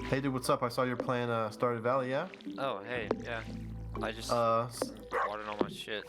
Hey dude, what's up? I saw you're playing Stardew Valley, yeah? Oh, hey, yeah. I just watered all my shit.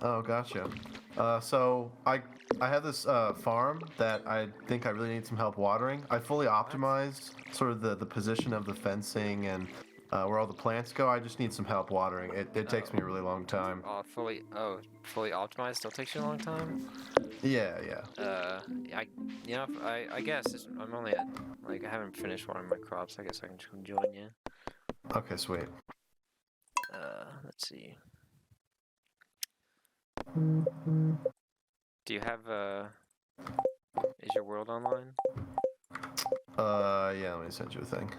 Oh, gotcha. So I have this farm that I think I really need some help watering. I fully What? optimized sort of the position of the fencing and where all the plants go. I just need some help watering. It takes Oh, me a really long time. fully optimized still takes you a long time? Yeah, yeah. I, I guess I'm only at, like, I haven't finished watering my crops. I guess I can just come join you. Okay, sweet. Let's see. Do you have, is your world online? Yeah, let me send you a thing.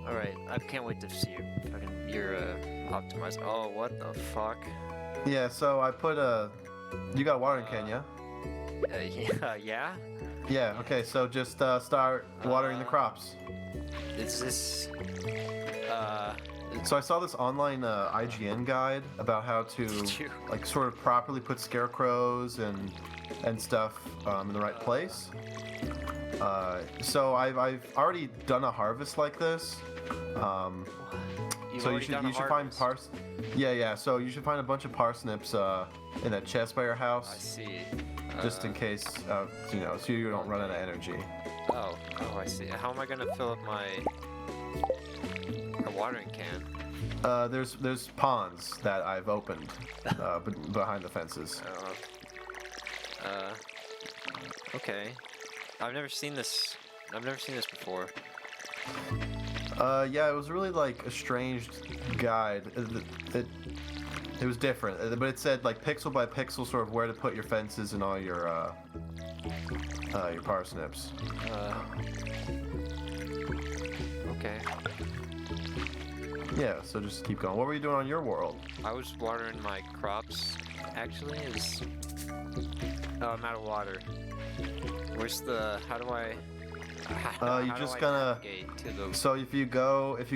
Alright, I can't wait to see your optimized. Oh, what the fuck? Yeah, so I put you got a watering can, yeah? Yeah, yeah? Yeah, okay, so just start watering the crops. Is this, So I saw this online IGN guide about how to Did you? like sort of properly put scarecrows and stuff in the right place. So I've already done a harvest like this. You've So you already done a should find harvest. Yeah. So you should find a bunch of parsnips in that chest by your I house, see. just in case so you don't run out of energy. Oh, I see. How am I gonna fill up my watering can? There's ponds that I've opened behind the fences. Okay. I've never seen this. I've never seen this before. Yeah, it was really like a strange guide. It was different, but it said like pixel by pixel sort of where to put your fences and all your parsnips. Okay. Yeah, so just keep going. What were you doing on your world? I was watering my crops. Actually, oh, I'm out of water. Where's the? How do I? You just gonna. Navigate to the? So if you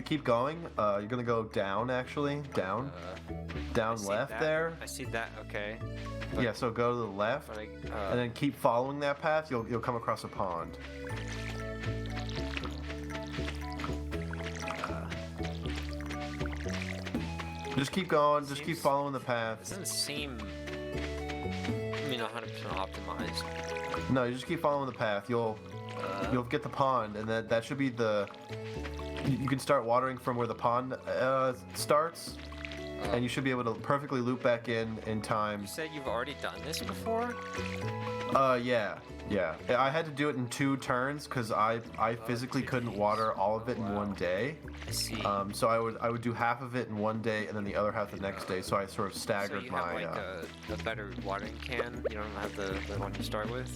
keep going, you're gonna go down actually, down I see left that. there. I see that. Okay. But- Yeah, so go to the left, But and then keep following that path. You'll come across a pond. Just keep going. Just keep Seems- following the path. doesn't seem. 100% optimized. No, you just keep following the path. You'll get the pond, and that should be the. You can start watering from where the pond starts, and you should be able to perfectly loop back in time. You said you've already done this before? Yeah. I had to do it in 2 turns because I physically 2 couldn't days. water all of it in Wow. one day. I see. So I would do half of it in one day and then the other half the next day. So I sort of So staggered you have my. like a better watering can? You don't have the one you start with?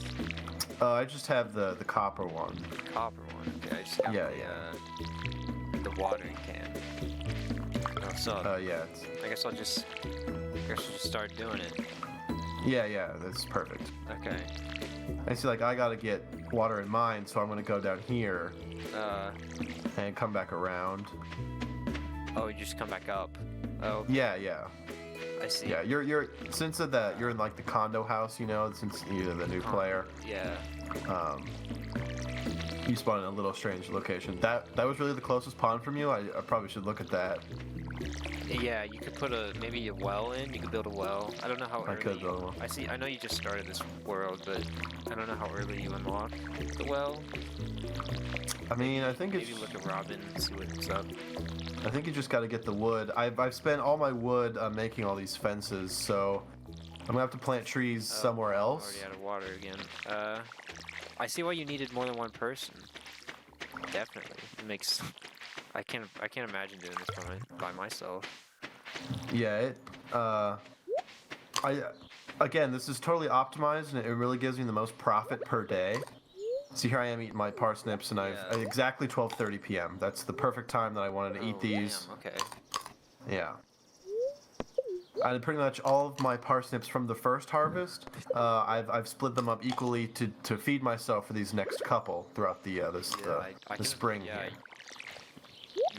I just have the copper one. Copper one. Okay, I just have Yeah, the watering can. Oh, so Yeah. I guess I'll just start doing it. Yeah. That's perfect. Okay. I see. Like I gotta get water in mine, so I'm gonna go down here and come back around. Oh, you just come back up. Oh, Yeah. I see. Yeah, you're since that you're in like the condo house, since you're the new player, Yeah. you spawn in a little strange location. That was really the closest pond from you. I probably should look at that. Yeah, you could put maybe a well in. You could build a well. I don't know how early. I could build a well. I see. I know you just started this world, but I don't know how early you unlock the well. I mean, I think Maybe it's. look at Robin and see what's up. I think you just got to get the wood. I've spent all my wood making all these fences, so I'm gonna have to plant trees somewhere else. Already out of water again. I see why you needed more than one person. Definitely, it makes. I can't imagine doing this by myself. Yeah, again, this is totally optimized, and it really gives me the most profit per day. See, here I am eating my parsnips, and I've Yeah. exactly 12:30 p.m. That's the perfect time that I wanted to eat these. Damn, okay. Yeah. And pretty much all of my parsnips from the first harvest, I've split them up equally to feed myself for these next couple throughout the I can, spring yeah, here.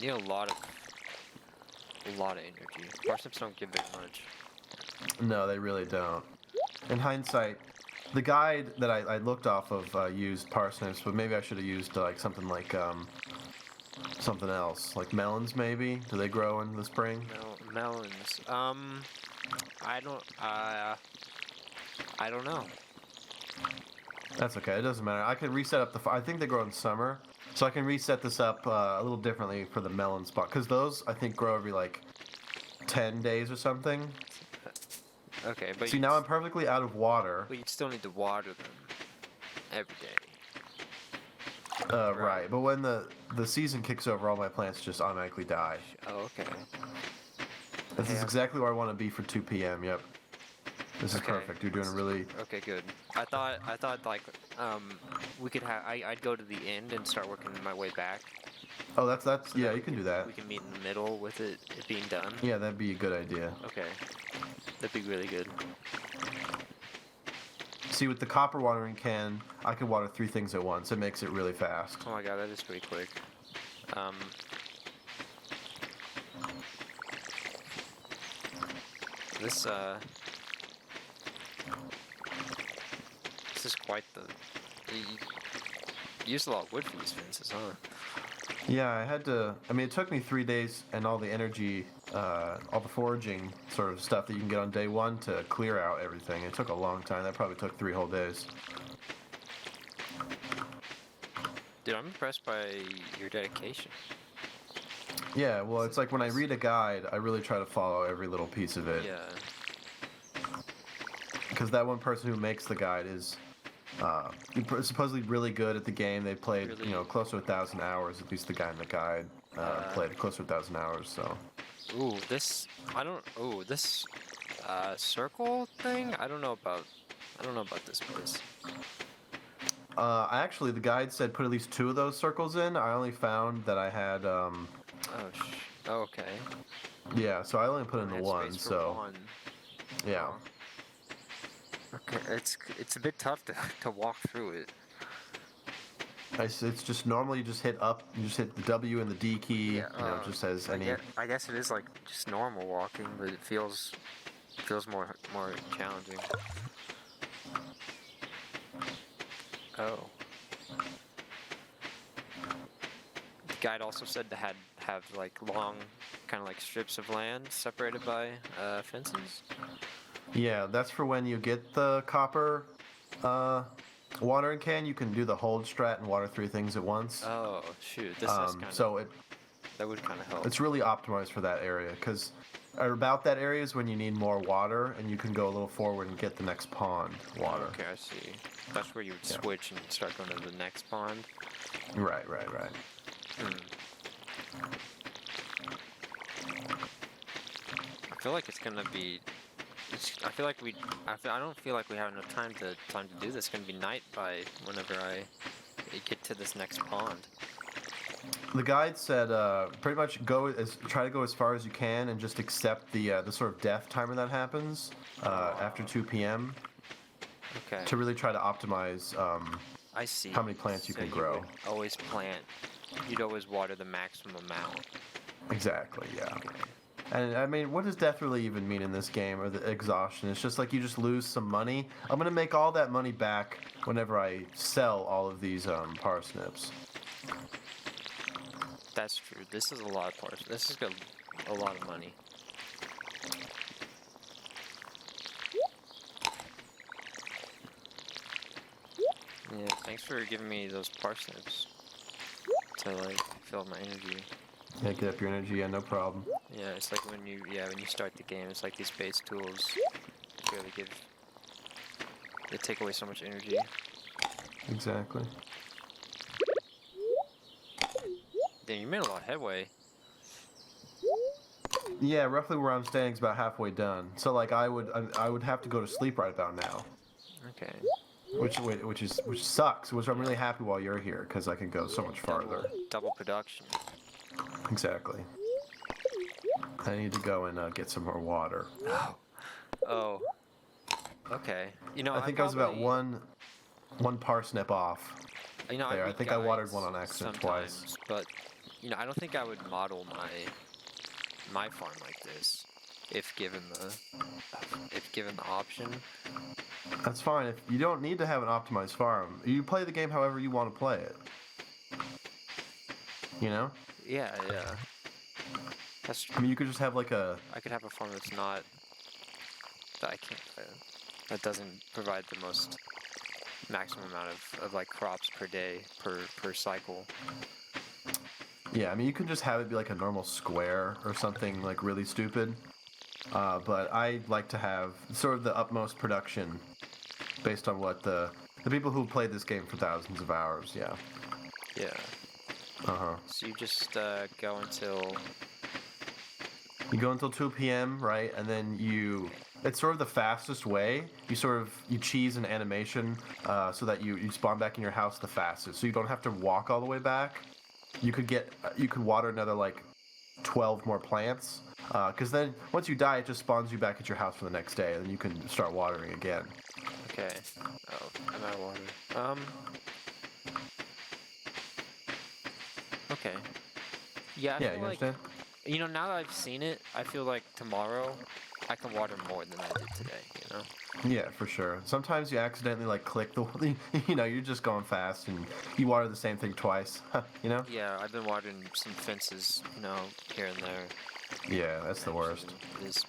You need a lot of energy. Parsnips don't give very much. No, they really don't. In hindsight, The guide that I looked off of used parsnips, but maybe I should have used like something like something else, like melons maybe. Do they grow in the spring? Melons. I don't. I don't know. That's okay. It doesn't matter. I can reset up I think they grow in summer, so I can reset this up a little differently for the melon spot, because those I think grow every like 10 days or something. Okay, but See, now I'm perfectly out of water. But you'd still need to water them every day. Right. But when the season kicks over, all my plants just automatically die. Oh, okay. This is exactly where I want to be for 2 p.m. Yep. This is perfect. You're doing a really... Okay, good. I thought like we could have I'd go to the end and start working my way back. Oh, that's yeah, you can do that. We can meet in the middle with it being done. Yeah, that'd be a good idea. Okay. That'd be really good. See, with the copper watering can, I can water 3 things at once. It makes it really fast. Oh my god, that is pretty quick. This is quite the... You used a lot of wood for these fences, huh? Yeah, I had to... I mean, it took me 3 days and all the energy, all the foraging sort of stuff that you can get on day 1 to clear out everything. It took a long time. That probably took 3 whole days. Dude, I'm impressed by your dedication. Yeah, well, it's like when I read a guide, I really try to follow every little piece of it. Yeah. Because that one person who makes the guide is supposedly really good at the game. They played, Really? you know, close to 1,000 hours. At least the guy in the guide played close to 1,000 hours. So. Ooh, this circle thing. I don't know about this place. Actually, the guide said put at least 2 of those circles in. I only found that I had. Oh, okay. Yeah, so I only put in the Had 1. space for So. 1. Yeah. Okay, it's a bit tough to walk through it. It's just normally you just hit up, you just hit the W and the D key. Yeah, you know, it just says any. I guess it is like just normal walking, but it feels more challenging. Oh. The guide also said to have like long, kind of like strips of land separated by fences. Yeah, that's for when you get the copper watering can. You can do the hold strat and water 3 things at once. Oh shoot, this is kind of... So that would kind of help. It's really optimized for that area, because about that area is when you need more water, and you can go a little forward and get the next pond water. Okay, I see. That's where you would switch and start going to the next pond. Right. I feel like it's gonna be. I feel like I don't feel like we have enough time to do this. It's gonna be night by whenever I get to this next pond. The guide said pretty much try to go as far as you can and just accept the sort of death timer that happens after 2 p.m. Okay. to really try to optimize I see. how many plants you So can grow. Would always plant. You'd always water the maximum amount. Exactly, yeah. Okay. And I mean, what does death really even mean in this game, or the exhaustion? It's just like you just lose some money. I'm gonna make all that money back whenever I sell all of these parsnips. That's true. This is a lot of parts. This is a lot of money. Yeah, thanks for giving me those parsnips to like fill up my energy. Yeah, get up your energy, yeah, no problem. Yeah, it's like when you start the game, it's like these base tools really they take away so much energy. Exactly. Damn, you made a lot of headway. Yeah, roughly where I'm standing is about halfway done. So like I would have to go to sleep right about now. Okay. Which sucks. Which I'm really happy while you're here, because I can go so much farther. Double production. Exactly. I need to go and get some more water. Oh. Okay. You know, I think I was about one parsnip off. You know, there. I think I watered one on accident sometimes, twice. But you know, I don't think I would model my farm like this. if given the option. That's fine. If you don't need to have an optimized farm, you play the game however you want to play it. You know? Yeah, yeah. That's I true. mean, you could just have like a. I could have a farm that's not that I can't that doesn't provide the most maximum amount of like crops per day per cycle. Yeah, I mean, you could just have it be like a normal square or something like really stupid. But I like to have sort of the utmost production based on what the people who played this game for thousands of hours. Yeah. Yeah. Uh-huh. So you just go until You go until 2 p.m., right? And then it's sort of the fastest way. You cheese an animation so that you spawn back in your house the fastest. So you don't have to walk all the way back. You could water another like 12 more plants. Because then once you die, it just spawns you back at your house for the next day, and then you can start watering again. okay. Oh, I'm out of water. Okay. Yeah, I Yeah, feel you like, understand? now that I've seen it, I feel like tomorrow I can water more than I did today, Yeah, for sure. Sometimes you accidentally like click the, you're just going fast and you water the same thing twice, Yeah, I've been watering some fences, here and there. Yeah, that's the worst. It is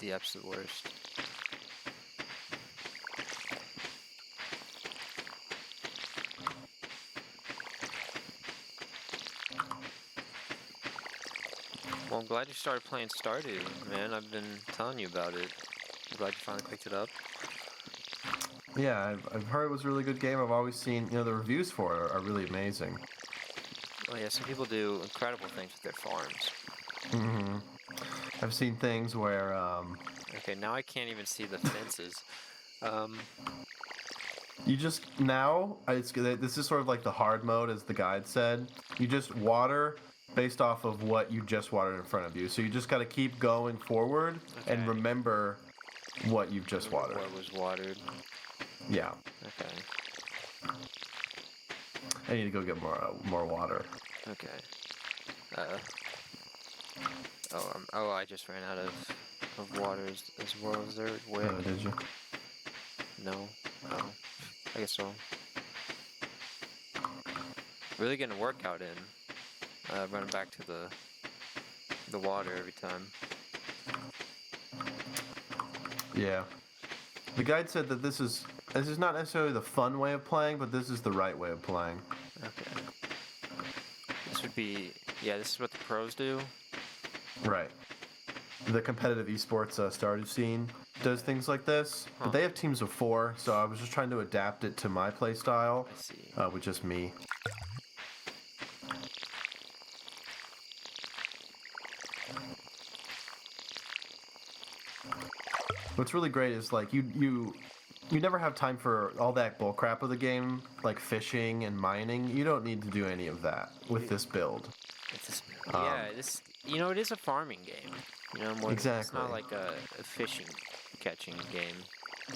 the absolute worst. Well, I'm glad you started playing Stardew, man. I've been telling you about it. I'm glad you finally picked it up. Yeah, I've heard it was a really good game. I've always seen, the reviews for it are really amazing. Oh yeah, some people do incredible things with their farms. Mm-hmm. I've seen things where, Okay, now I can't even see the fences. you just this is sort of like the hard mode, as the guide said. You just water based off of what you just watered in front of you. So you just got to keep going forward and Okay. remember what you've just watered. What was watered. Yeah. Okay. I need to go get more water. Okay. I just ran out of water as well. Is there a way? Oh, did you? No. Oh. I guess so. Really getting a workout in. Running back to the water every time. Yeah. The guide said that this is not necessarily the fun way of playing, but this is the right way of playing. Okay. This would be... Yeah, this is what the pros do. Right. The competitive esports Stardew scene does things like this, Huh. but they have teams of 4, so I was just trying to adapt it to my play style I see. with just me. What's really great is like you never have time for all that bullcrap of the game, like fishing and mining. You don't need to do any of that with this build. This it is a farming game. More Exactly. It's not like a fishing, catching game.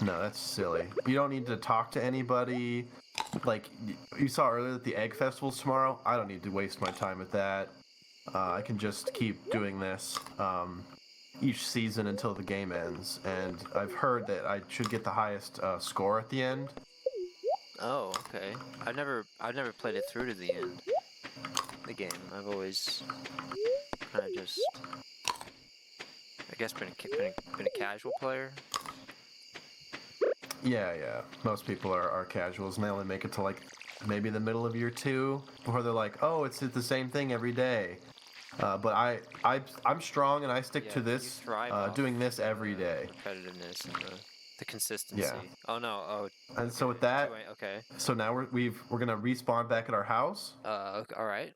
No, that's silly. You don't need to talk to anybody. Like you saw earlier that the egg festival's tomorrow. I don't need to waste my time with that. I can just keep doing this each season until the game ends. And I've heard that I should get the highest score at the end. Oh, okay. I've never played it through to the end. The game. I've always kind of just, I guess, been a casual player. Yeah. Most people are casuals, and they only make it to like maybe the middle of year 2 before they're like, oh, it's the same thing every day. But I'm strong, and I stick to this, doing this every day. Competitiveness and the consistency. Yeah. Oh no. Oh. And so with that, Okay. so now we're gonna respawn back at our house. Okay, all right.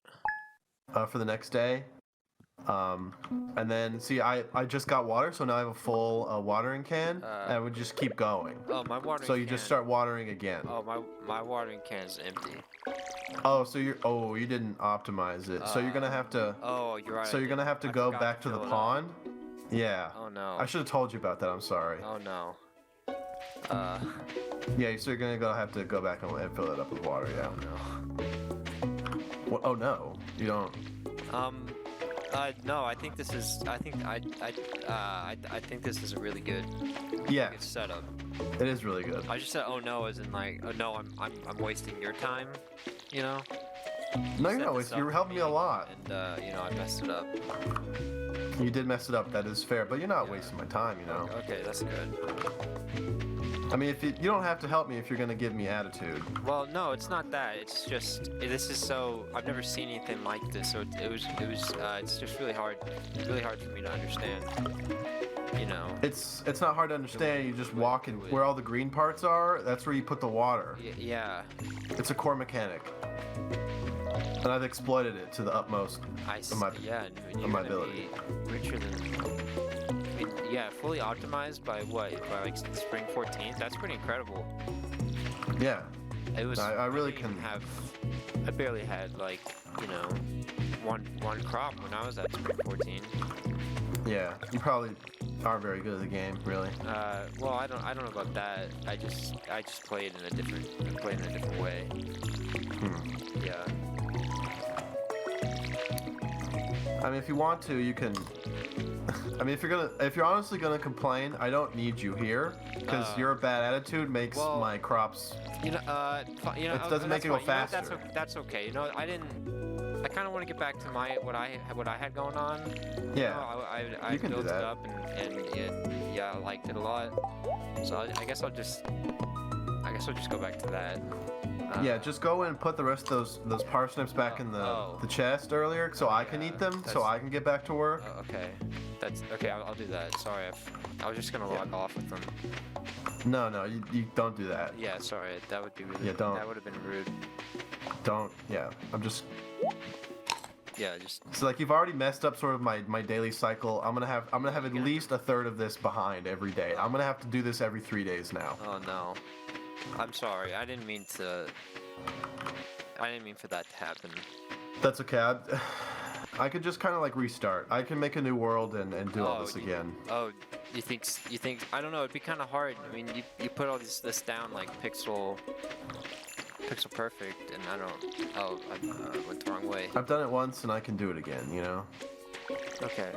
For the next day. And then see, I just got water, so now I have a full watering can, and I would just keep going. Oh, my watering. So you just start watering again. Oh, my watering can is empty. Oh, so you didn't optimize it. So you're gonna have to. Oh, you're right. So you're gonna have to go back to the pond. Yeah. Oh no. I should have told you about that. I'm sorry. Oh no. Yeah, so you're gonna have to go back and fill it up with water. Yeah. Oh no. Well, oh no, you don't. No, I think this is. I think this is a really good, Yeah, good setup. it is really good. I just said, oh no, as in like, oh no, I'm wasting your time, you know. No, Set you're this not. You're up helping me a for lot. And you know, I messed it up. You did mess it up. That is fair, but you're not wasting my time. You know. Okay, that's good. I mean, if you don't have to help me if you're gonna give me attitude. Well, no, it's not that. It's just this is so. I've never seen anything like this, so it was. It's just really hard for me to understand. You know. It's not hard to understand. You just walk in where all the green parts are. That's where you put the water. Yeah. It's a core mechanic, and I've exploited it to the utmost of my ability. Be richer than. Yeah, fully optimized by what? By like spring 14th. That's pretty incredible. Yeah. It was. I really didn't can have. I barely had like one crop when I was at spring 14. Yeah, you probably aren't very good at the game, really. Well, I don't know about that. I just play it in a different way. Yeah. I mean, if you want to, you can. I mean, if you're honestly gonna complain, I don't need you here because your bad attitude makes my crops. It doesn't make it go faster. That's okay. You know, I kind of want to get back to what I had going on. Yeah. I you can built do that. it up and I liked it a lot. So I guess I'll just go back to that. Yeah, just go and put the rest of those parsnips back in the chest earlier, so I can eat them, so I can get back to work. Okay, that's okay. I'll do that. Sorry, I was just gonna log off with them. No, you don't do that. Yeah, sorry. That would be really. Yeah, don't. That would have been rude. Don't. Yeah, I'm just. Yeah, just. So like you've already messed up sort of my daily cycle. I'm gonna have at least a third of this behind every day. I'm gonna have to do this every 3 days now. Oh no. I'm sorry. I didn't mean for that to happen. That's okay. I could just kind of like restart. I can make a new world and do all this again. You think? I don't know. It'd be kind of hard. I mean, you put all this down like pixel perfect, and I don't. Oh, I went the wrong way. I've done it once, and I can do it again. You know. Okay.